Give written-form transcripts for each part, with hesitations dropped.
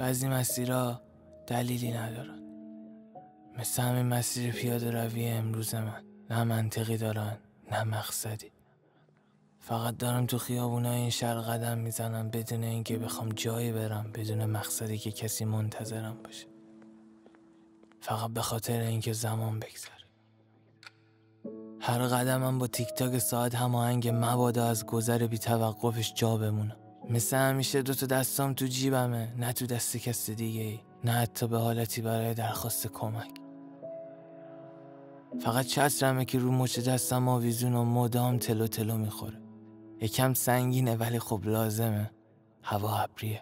بعضی مسیرها دلیلی ندارن، مثل همین مسیر پیاده روی امروز من. نه منطقی دارن نه مقصدی. فقط دارم تو خیابونای این شهر قدم میزنم بدون اینکه بخوام جایی برم، بدون مقصدی که کسی منتظرم باشه، فقط به خاطر اینکه زمان بگذره. هر قدمم با تیک تاک ساعت هماهنگ، مبادا از گذر بی توقفش جا بمونم. مثل همیشه دوتا دستام تو جیبمه، نه تو دست کس دیگه ای، نه حتی به حالتی برای درخواست کمک. فقط چترمه که رو مچ دستم آویزون و مدام تلو تلو میخوره. یکم سنگینه ولی خب لازمه، هوا ابریه.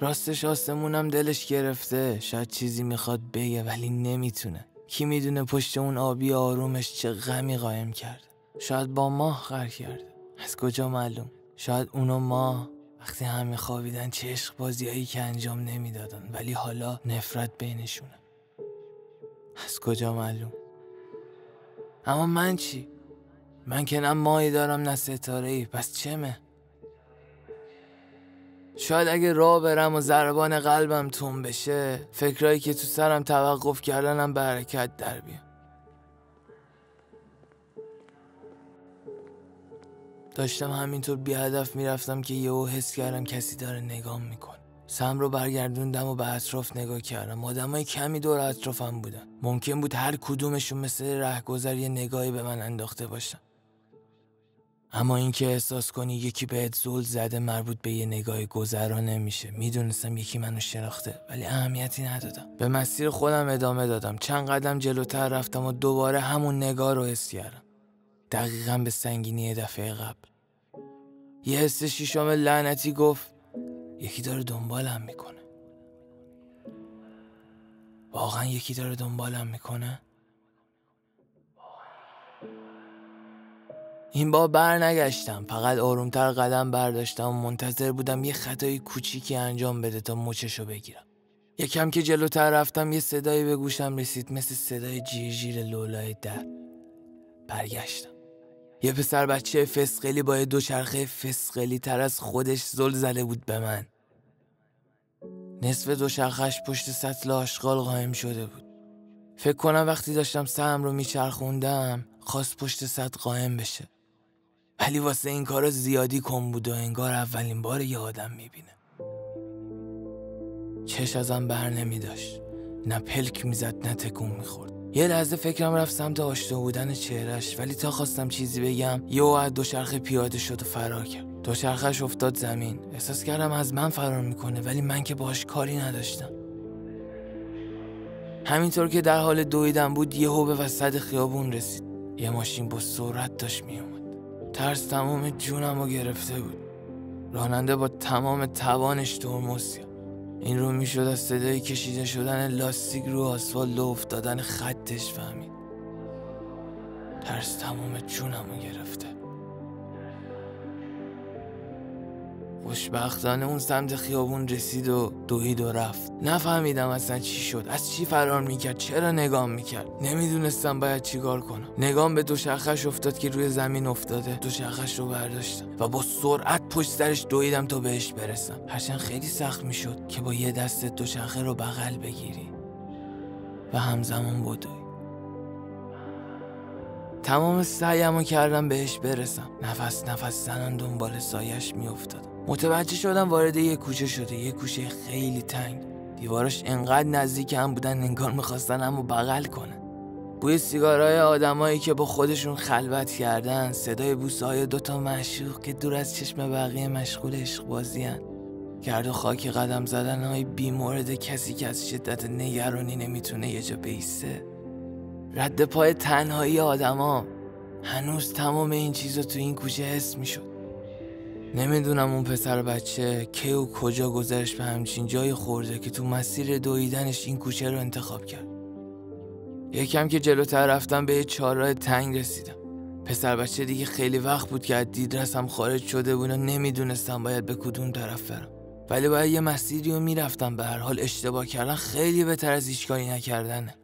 راستش آسمونم دلش گرفته، شاید چیزی میخواد بگه ولی نمیتونه. کی میدونه پشت اون آبی آرومش چه غمی قایم کرده. شاید با ماه غر کرده، از کجا معلوم؟ شاید اون و ماه وقتی همه خوابیدن چه عشق بازیایی که انجام نمیدادن ولی حالا نفرت بینشونه، از کجا معلوم؟ اما من چی؟ من که نه ماهی دارم نه ستاره‌ای، پس چمه؟ شاید اگه راه برم و ضربان قلبم تون بشه، فکرایی که تو سرم توقف کردنم به حرکت در بیان. داشتم همینطور بی هدف میرفتم که یهو حس کردم کسی داره نگام میکنه. سم رو برگردوندم و به اطراف نگاه کردم. آدمای کمی دور اطرافم بودن. ممکن بود هر کدومشون مثل رهگذر یه نگاهی به من انداخته باشن. اما اینکه احساس کنی یکی بهت زل زده مربوط به یه نگاه گذرا نمیشه. میدونستم یکی منو شناخته ولی اهمیتی ندادم. به مسیر خودم ادامه دادم. چند قدم جلوتر رفتم و دوباره همون نگاه رو حس کردم. دقیقاً به سنگینی دفعه قبل. یه حس شیشم لعنتی گفت یکی داره دنبالم میکنه. واقعا یکی داره دنبالم میکنه؟ این بار بر نگشتم، فقط آرومتر قدم برداشتم و منتظر بودم یه خطای کوچیکی انجام بده تا مچشو بگیرم. یکم که جلوتر رفتم یه صدایی به گوشم رسید، مثل صدای جیرجیر لولای در. برگشتم. یه پسر بچه فسقلی با یه دوچرخه فسقلی تر از خودش زل زده بود به من. نصف دوچرخش پشت سطل آشغال قایم شده بود. فکر کنم وقتی داشتم سهم رو میچرخوندم خواست پشت سطل قایم بشه، ولی واسه این کارا زیادی کم بود و انگار اولین بار یه آدم میبینه. چش ازم بر نمیداشت، نه پلک میزد نه تکون میخورد. یه لحظه فکرم رفت سمت آشنا بودن چهرش، ولی تا خواستم چیزی بگم یهو از دوچرخه پیاده شد و فرار کرد. دوچرخه‌اش افتاد زمین. احساس کردم از من فرار میکنه ولی من که باهاش کاری نداشتم. همینطور که در حال دویدن بود یهو به وسط خیابون رسید. یه ماشین با سرعت داشت میومد. ترس تمام جونم رو گرفته بود. راننده با تمام توانش ترمز کرد. این رو میشد از صدای کشیده شدن لاستیک رو آسفالت و افتادن خطش فهمید. ترس تمام جونم رو گرفته. خوشبختانه اون سمت خیابون رسید و دوید و رفت. نفهمیدم اصلا چی شد، از چی فرار میکرد، چرا نگام میکرد. نمیدونستم باید چیکار کنم. نگام به دوچرخه‌اش افتاد که روی زمین افتاده. دوچرخه‌اش رو برداشتم و با سرعت پشت سرش دویدم تا بهش برسم. هرچند خیلی سخت میشد که با یه دست دوچرخه رو بغل بگیری و همزمان بدوی. تمام سعیمو کردم بهش برسم. نفس نفس زنان دنبال سایش میافتادم. متوجه شدم وارد یه کوچه شده، یه کوچه خیلی تنگ. دیواراش انقدر نزدیک هم بودن انگار میخواستن همو بغل کنن. بوی سیگارهای آدمایی که با خودشون خلوت کردن، صدای بوسه‌های دوتا معشوق که دور از چشم بقیه مشغول عشق بازی‌ان، گرد و خاک قدم زدن‌های بی‌مورد کسی که از شدت نگرانی نمیتونه یه جا بیسته، رد پای تنهایی آدما. هنوز تمام این چیزا تو این کوچه حس میشد. نمیدونم اون پسر بچه کی و کجا گذرش به همچین جای خورده که تو مسیر دویدنش این کوچه رو انتخاب کرد. یکم که جلوتر رفتم به یه چهارراه تنگ رسیدم. پسر بچه دیگه خیلی وقت بود که از دیدرسم خارج شده بود و نمیدونستم باید به کدوم طرف برم. ولی باید یه مسیری رو میرفتم. به هر حال اشتباه کردن خیلی بهتر از هیچ کاری نکردنه.